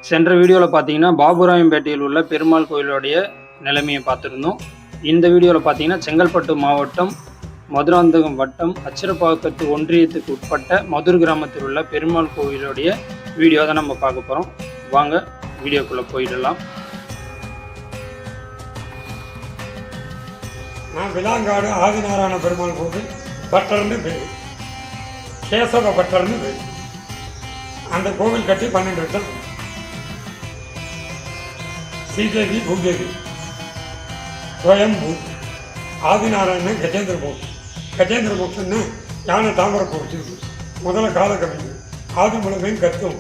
சென்ற வீடியோவில் பார்த்தீங்கன்னா பாபுராயம்பேட்டையில் உள்ள பெருமாள் கோயிலுடைய நிலைமையை பார்த்துருந்தோம். இந்த வீடியோவில் பார்த்தீங்கன்னா செங்கல்பட்டு மாவட்டம் மதுராந்தகம் வட்டம் அச்சிரப்பாக்கத்து ஒன்றியத்துக்கு உட்பட்ட மதுர் கிராமத்தில் உள்ள பெருமாள் கோயிலுடைய வீடியோ தான் நம்ம பார்க்க போகிறோம். வாங்க வீடியோக்குள்ளே போயிடலாம். நான் விலாங்காடு ஆதிநாராயண பெருமாள் கோவில் பட்டர்னு பேர், கேசவ பட்டர்னு பேர். அந்த கோவில் கட்டி 12 வருஷம். ஸ்ரீதேவி பூதேவி ஸ்வயம்பூ ஆதிநாராயணன் கஜேந்திர மோட்சம். கஜேந்திர மோட்சம்னு யானை தாமரப்பூ வச்சிருக்கு. முதல்ல கால கவிஞர் ஆதி முழுமையும் கத்தும்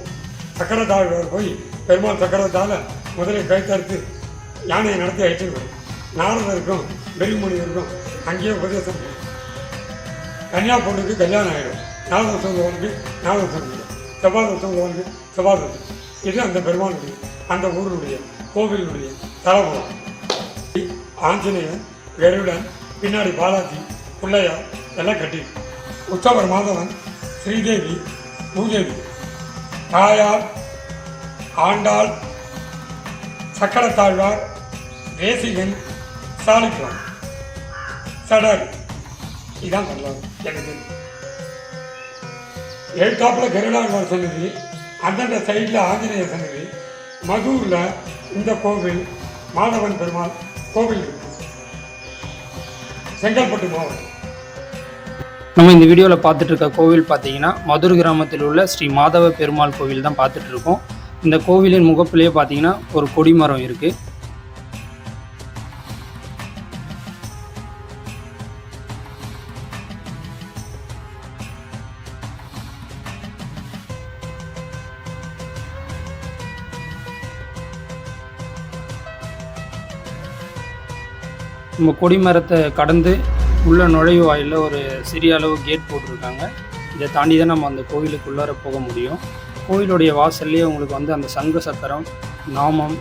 சக்கரத்தாழ்வார் போய் பெருமாள் சக்கரத்தால் முதலில் கைத்தறுத்து யானையை நடத்தி அழைச்சிருவார். நாரதருக்கும் பெருமுனிவருக்கும் அங்கேயே உபதேசம். கன்னியாகுமரிக்கு கல்யாணம் ஆகிடும். நாகதோஷம் உள்ளவனுக்கு நாகதோஷம், செவ்வாதோஷம் உள்ளவனுக்கு செவ்வாதோஷம். இது அந்த பெருமாளுடைய அந்த ஊருடைய கோவிலுடைய தலபுரம். ஆஞ்சநேயன், கருடன், பின்னாடி பாலாஜி, பிள்ளையார் எல்லாம் கட்டி. உற்சவர் மாதவன், ஸ்ரீதேவி, பூதேவி, தாயார், ஆண்டாள், சக்கரத்தாழ்வார், தேசிகன், சாலிக்கலாம், சடர். இதுதான் பண்ணலாம். எனக்கு எழுத்தாப்பில் கருடாழ்வார் சன்னதி, அந்தந்த சைடில் ஆஞ்சநேயர் சன்னதி. மதுரில் இந்த கோவில் மாதவன் பெருமாள் கோவில் இருக்கு. செங்கல்பட்டு மாவட்டம். நம்ம இந்த வீடியோவில் பார்த்துட்டு இருக்க கோவில் பார்த்தீங்கன்னா மதுர் கிராமத்தில் உள்ள ஸ்ரீ மாதவ பெருமாள் கோவில் தான் பார்த்துட்டு இருக்கோம். இந்த கோவிலின் முகப்பிலேயே பார்த்தீங்கன்னா ஒரு கொடிமரம் இருக்குது. நம்ம கொடிமரத்தை கடந்து உள்ள நுழைவு வாயிலில் ஒரு சிறிய அளவு கேட் போட்டிருக்காங்க. இதை தாண்டி தான் நம்ம அந்த கோவிலுக்குள்ளார போக முடியும். கோவிலுடைய வாசல்லையே உங்களுக்கு வந்து அந்த சங்கு சக்கரம், நாமம்,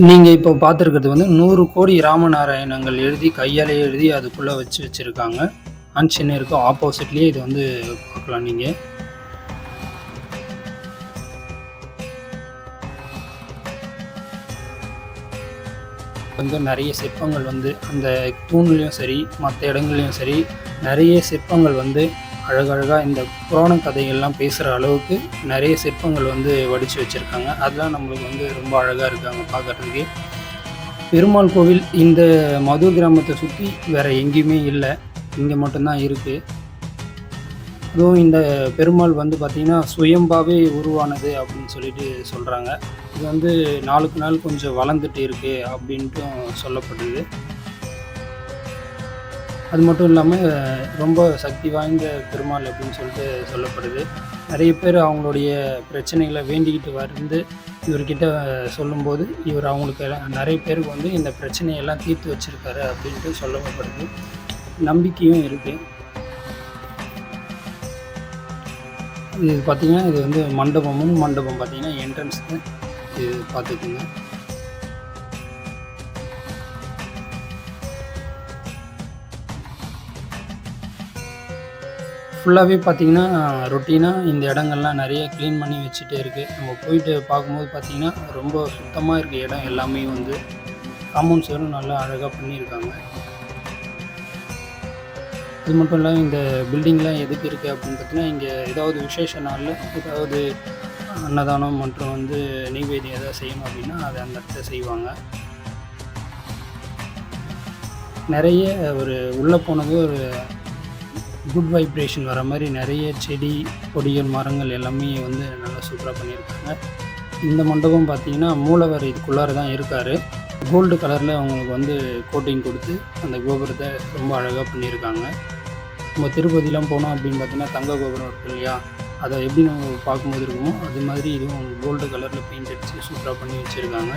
நீங்கள் இப்போ பார்த்துருக்கிறது வந்து 100 கோடி ராமநாராயணங்கள் எழுதி கையாலே எழுதி அதுக்குள்ளே வச்சுருக்காங்க. ஆஞ்சநேயருக்கு ஆப்போசிட்லேயே இது வந்து பார்க்கலாம். நீங்கள் வந்து நிறைய சிற்பங்கள் வந்து அந்த தூண்லேயும் சரி மற்ற இடங்கள்லையும் சரி நிறைய சிற்பங்கள் வந்து அழகழகாக இந்த புராண கதைகள்லாம் பேசுகிற அளவுக்கு நிறைய சிற்பங்கள் வந்து வடித்து வச்சுருக்காங்க. அதெல்லாம் நம்மளுக்கு வந்து ரொம்ப அழகாக இருக்காங்க பார்க்குறதுக்கு. பெருமாள் கோவில் இந்த மதுர் கிராமத்தை சுற்றி வேறு எங்கேயுமே இல்லை, இங்கே மட்டும்தான் இருக்குது. அதுவும் இந்த பெருமாள் வந்து பார்த்திங்கன்னா சுயம்பாவே உருவானது அப்படின்னு சொல்லிட்டு சொல்கிறாங்க. இது வந்து நாளுக்கு நாள் கொஞ்சம் வளர்ந்துட்டு இருக்குது அப்படின்ட்டும் சொல்லப்படுது. அது மட்டும் இல்லாமல் ரொம்ப சக்தி வாய்ந்த பெருமாள் அப்படின்னு சொல்லிட்டு சொல்லப்படுது. நிறைய பேர் அவங்களுடைய பிரச்சனைகளை வேண்டிக்கிட்டு வந்து இவர்கிட்ட சொல்லும்போது இவர் அவங்களுக்கு நிறைய பேருக்கு வந்து இந்த பிரச்சனையெல்லாம் தீர்த்து வச்சுருக்காரு அப்படின்ட்டு சொல்லப்படுது. நம்பிக்கையும் இருக்குது. இது பார்த்திங்கன்னா இது வந்து மண்டபம் பார்த்திங்கன்னா என்ட்ரன்ஸ் இது பார்த்துக்குங்க. ஃபுல்லாகவே பார்த்திங்கன்னா ரொட்டீனாக இந்த இடங்கள்லாம் நிறைய க்ளீன் பண்ணி வச்சுட்டே இருக்குது. நம்ம போயிட்டு பார்க்கும்போது பார்த்திங்கன்னா ரொம்ப சுத்தமாக இருக்குது இடம் எல்லாமே. வந்து காம்பவுண்ட் சுவரும் நல்லா அழகாக பண்ணியிருக்காங்க. இது மட்டும் இல்லாமல் இந்த பில்டிங்லாம் எதுக்கு இருக்குது அப்படின்னு பார்த்தீங்கன்னா இங்கே ஏதாவது விசேஷ நாளில் ஏதாவது அன்னதானம் மற்றும் வந்து நெய்வேத்தியம் எதாவது செய்யணும் அப்படின்னா அதை அந்த இடத்துல செய்வாங்க. நிறைய ஒரு உள்ளே போனது ஒரு குட் வைப்ரேஷன் வர மாதிரி நிறைய செடி கொடிகள் மரங்கள் எல்லாமே வந்து நல்லா சூப்பராக பண்ணியிருக்காங்க. இந்த மண்டபம் பார்த்தீங்கன்னா மூலவர் இதுக்குள்ளார தான் இருக்கார். கோல்டு கலரில் அவங்களுக்கு வந்து கோட்டிங் கொடுத்து அந்த கோபுரத்தை ரொம்ப அழகாக பண்ணியிருக்காங்க. நம்ம திருப்பதிலாம் போனோம் அப்படின்னு பார்த்தீங்கன்னா தங்க கோபுரம் இருக்கு இல்லையா, அதை எப்படி நம்ம பார்க்கும்போது இருக்குமோ அது மாதிரி இதுவும் கோல்டு கலரில் பெயிண்ட் அடித்து சூப்பராக பண்ணி வச்சுருக்காங்க.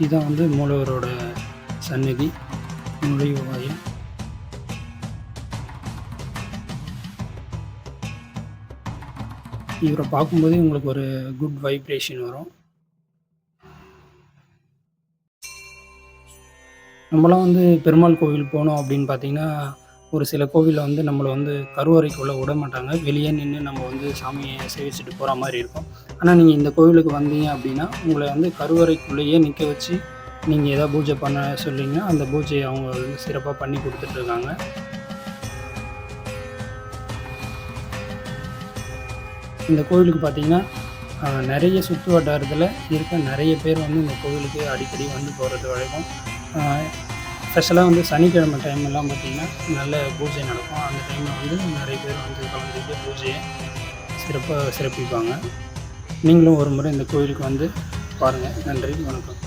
இதுதான் வந்து மூலவரோட சந்நிதி, நுழைவு வாயில். இவரை பார்க்கும்போதே உங்களுக்கு ஒரு குட் வைப்ரேஷன் வரும். நம்மலாம் வந்து பெருமாள் கோவில் போனோம் அப்படின்னு பார்த்தீங்கன்னா, ஒரு சில கோவிலில் வந்து நம்மளை வந்து கருவறைக்குள்ளே விட மாட்டாங்க. வெளியே நின்று நம்ம வந்து சாமியை சேவிச்சுட்டு போகிற மாதிரி இருக்கும். ஆனால் நீங்கள் இந்த கோவிலுக்கு வந்தீங்க அப்படின்னா, உங்களை வந்து கருவறைக்குள்ளேயே நிற்க வச்சு நீங்கள் எதாவது பூஜை பண்ண சொல்லிங்கன்னா, அந்த பூஜையை அவங்க வந்து சிறப்பாக பண்ணி கொடுத்துட்ருக்காங்க. இந்த கோவிலுக்கு பார்த்தீங்கன்னா, நிறைய சுற்று வட்டாரத்தில் இருக்க நிறைய பேர் வந்து இந்த கோவிலுக்கு அடிக்கடி வந்து போகிறது வழக்கம். ஸ்பெஷலாக வந்து சனிக்கிழமை டைம்லாம் பார்த்திங்கன்னா நல்ல பூஜை நடக்கும். அந்த டைமில் வந்து நிறைய பேர் வந்து கலந்துக்கிட்டு பூஜையை சிறப்பாக சிறப்பிப்பாங்க. நீங்களும் ஒரு முறை இந்த கோவிலுக்கு வந்து பாருங்கள். நன்றி, வணக்கம்.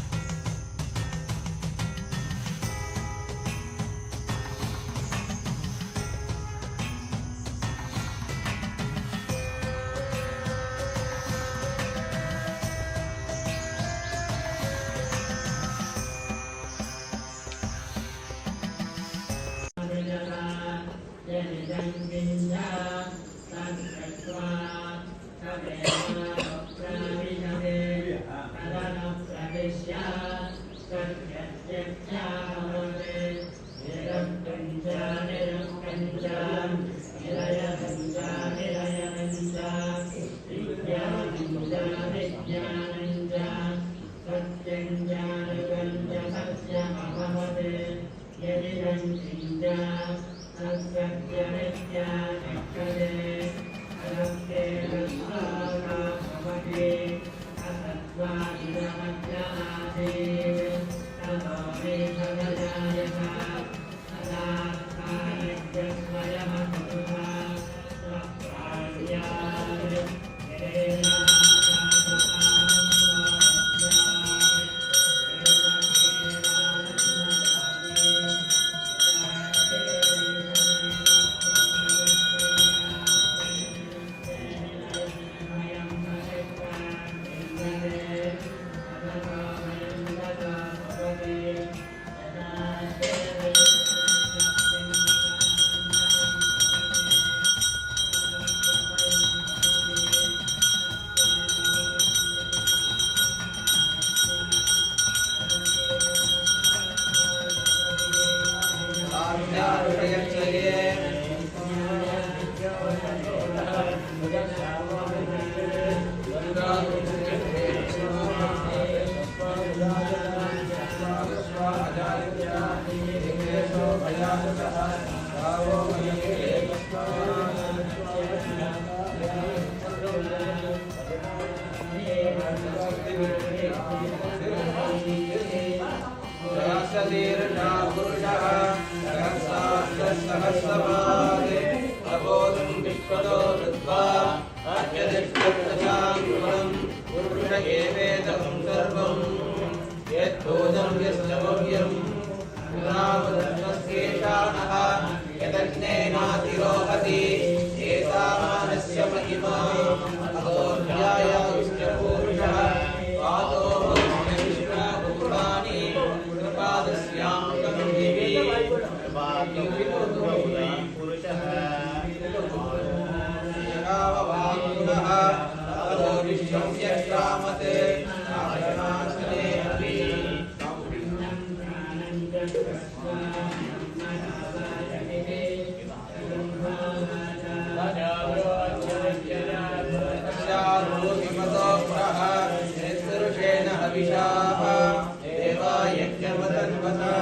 देवायज्ञमतन्वता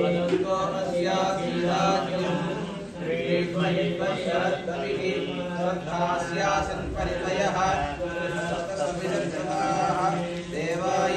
वदन्तो अस्या सीता शरद्भिः श्रद्धास्यासन् परितयः सप्तसविदर्शनाः देवाय